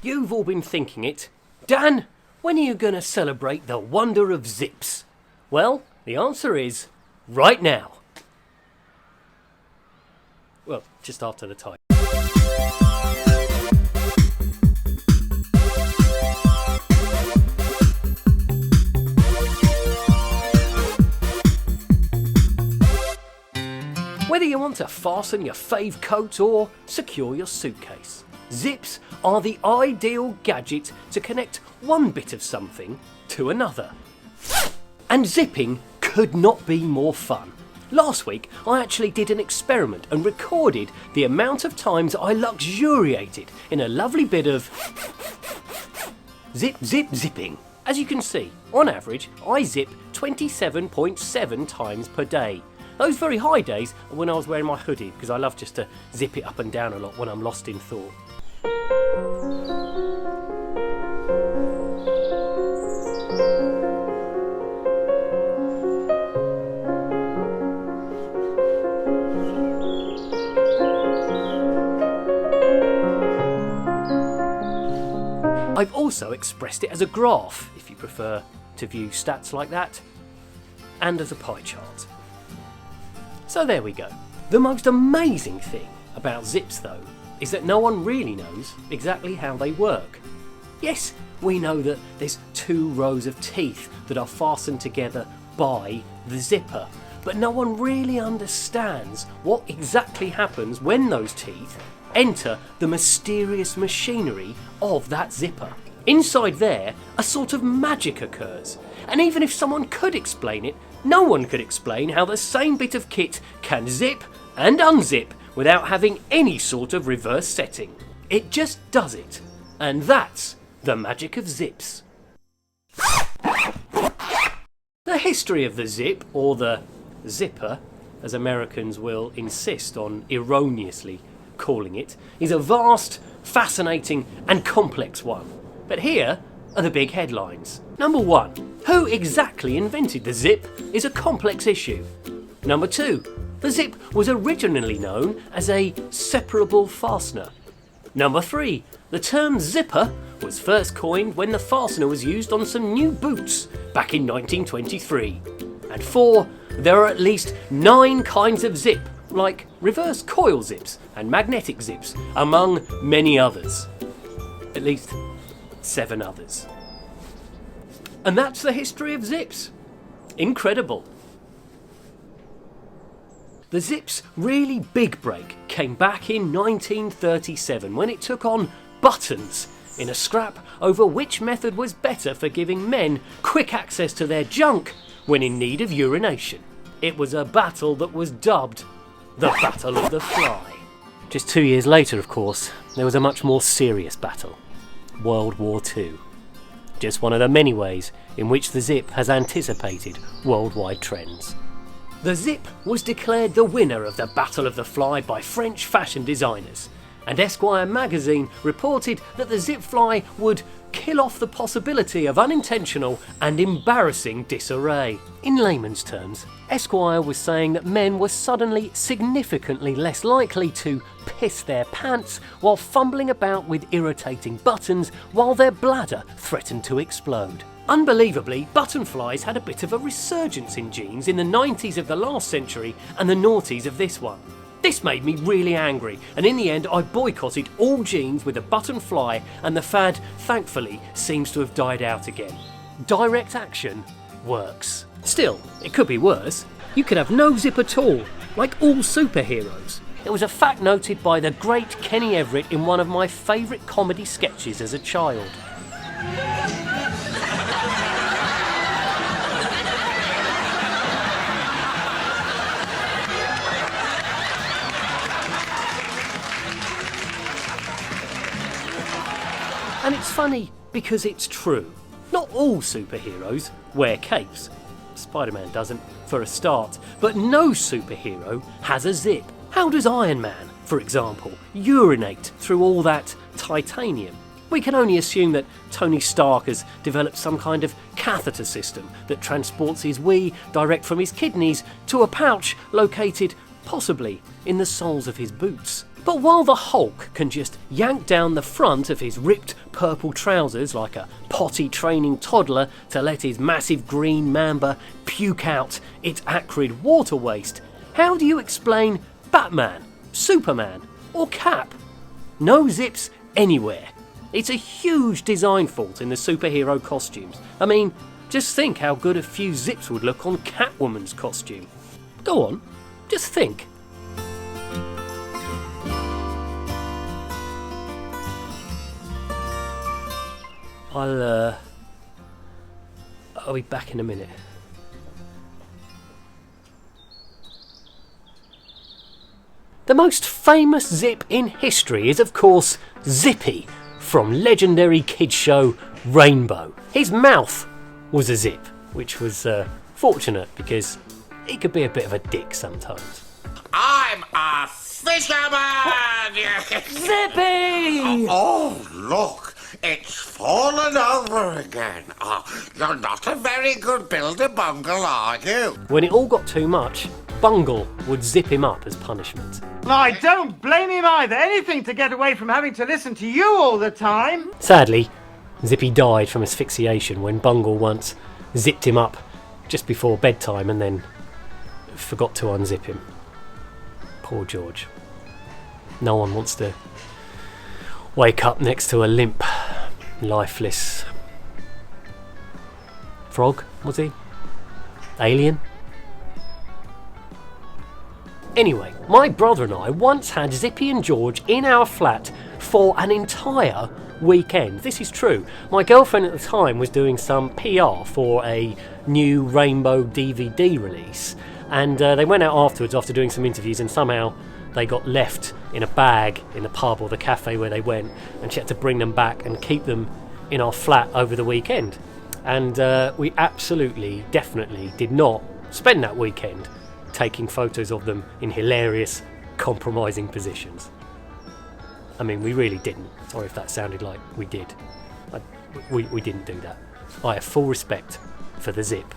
you've all been thinking it. Dan, when are you going to celebrate the wonder of ZIPS? Well, the answer is right now. Well, just after the time. Whether you want to fasten your fave coat or secure your suitcase, zips are the ideal gadget to connect one bit of something to another. And zipping could not be more fun. Last week I actually did an experiment and recorded the amount of times I luxuriated in a lovely bit of zipping. As you can see, on average I zip 27.7 times per day. Those very high days are when I was wearing my hoodie, because I love just to zip it up and down a lot when I'm lost in thought. I've also expressed it as a graph, if you prefer to view stats like that, and as a pie chart. So there we go. The most amazing thing about zips though is that no one really knows exactly how they work. Yes, we know that there's 2 rows of teeth that are fastened together by the zipper, but no one really understands what exactly happens when those teeth enter the mysterious machinery of that zipper. Inside there, a sort of magic occurs, and even if someone could explain it, no one could explain how the same bit of kit can zip and unzip without having any sort of reverse setting. It just does it, and that's the magic of zips. The history of the zip, or the zipper, as Americans will insist on erroneously calling it, is a vast, fascinating and complex one. But here are the big headlines. Number 1. Who exactly invented the zip is a complex issue. Number 2. The zip was originally known as a separable fastener. Number 3. The term zipper was first coined when the fastener was used on some new boots back in 1923. And 4. There are at least 9 kinds of zip, like reverse coil zips and magnetic zips, among many others. At least 7 others. And that's the history of zips. Incredible. The zip's really big break came back in 1937 when it took on buttons in a scrap over which method was better for giving men quick access to their junk when in need of urination. It was a battle that was dubbed the Battle of the Fly. Just 2 years later, of course, there was a much more serious battle. World War II. Just one of the many ways in which the zip has anticipated worldwide trends. The zip was declared the winner of the Battle of the Fly by French fashion designers, and Esquire magazine reported that the zip fly would kill off the possibility of unintentional and embarrassing disarray. In layman's terms, Esquire was saying that men were suddenly significantly less likely to piss their pants while fumbling about with irritating buttons while their bladder threatened to explode. Unbelievably, button flies had a bit of a resurgence in jeans in the 90s of the last century and the noughties of this one. This made me really angry, and in the end I boycotted all jeans with a button fly, and the fad, thankfully, seems to have died out again. Direct action works. Still, it could be worse. You could have no zip at all, like all superheroes. It was a fact noted by the great Kenny Everett in one of my favourite comedy sketches as a child. And it's funny because it's true. Not all superheroes wear capes. Spider-Man doesn't, for a start. But no superhero has a zip. How does Iron Man, for example, urinate through all that titanium? We can only assume that Tony Stark has developed some kind of catheter system that transports his wee direct from his kidneys to a pouch located, possibly, in the soles of his boots. But while the Hulk can just yank down the front of his ripped purple trousers like a potty training toddler to let his massive green mamba puke out its acrid water waste, how do you explain Batman, Superman or Cap? No zips anywhere. It's a huge design fault in the superhero costumes. I mean, just think how good a few zips would look on Catwoman's costume. Go on, just think. I'll be back in a minute. The most famous zip in history is, of course, Zippy from legendary kids show Rainbow. His mouth was a zip, which was fortunate because he could be a bit of a dick sometimes. I'm a fisherman! Zippy! Oh, look, it's fallen over again. Oh, you're not a very good builder, Bungle, are you? When it all got too much, Bungle would zip him up as punishment. I don't blame him either. Anything to get away from having to listen to you all the time. Sadly, Zippy died from asphyxiation when Bungle once zipped him up just before bedtime and then forgot to unzip him. Poor George. No one wants to wake up next to a limp, lifeless frog, was he? Alien? Anyway, my brother and I once had Zippy and George in our flat for an entire weekend. This is true. My girlfriend at the time was doing some PR for a new Rainbow DVD release, and they went out afterwards after doing some interviews, and somehow they got left in a bag in the pub or the cafe where they went, and she had to bring them back and keep them in our flat over the weekend. And we absolutely, definitely did not spend that weekend taking photos of them in hilarious, compromising positions. I mean, we really didn't. Sorry if that sounded like we did. We didn't do that. I have full respect for the zip.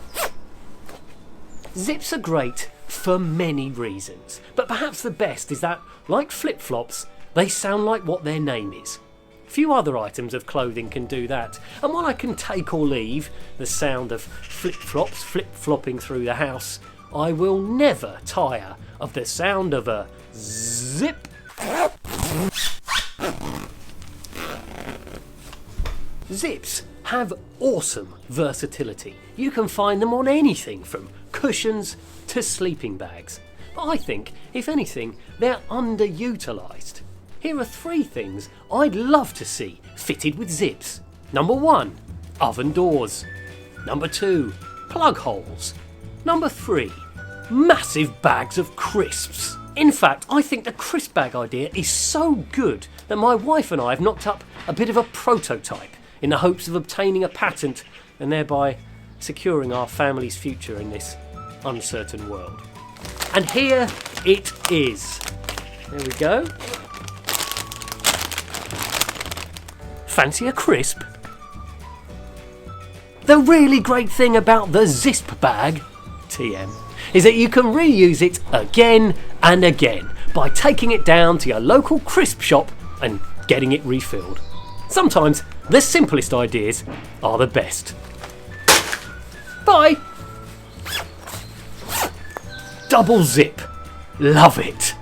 Zips are great for many reasons, but perhaps the best is that, like flip-flops, they sound like what their name is. Few other items of clothing can do that, and while I can take or leave the sound of flip-flops flip-flopping through the house, I will never tire of the sound of a zip. Zips have awesome versatility. You can find them on anything from cushions to sleeping bags. But I think, if anything, they're underutilised. Here are 3 things I'd love to see fitted with zips. Number 1, oven doors. Number 2, plug holes. Number 3, massive bags of crisps. In fact, I think the crisp bag idea is so good that my wife and I have knocked up a bit of a prototype in the hopes of obtaining a patent and thereby securing our family's future in this uncertain world. And here it is. There we go. Fancy a crisp? The really great thing about the ZISP bag, TM, is that you can reuse it again and again by taking it down to your local crisp shop and getting it refilled. Sometimes the simplest ideas are the best. Bye! Double zip. Love it.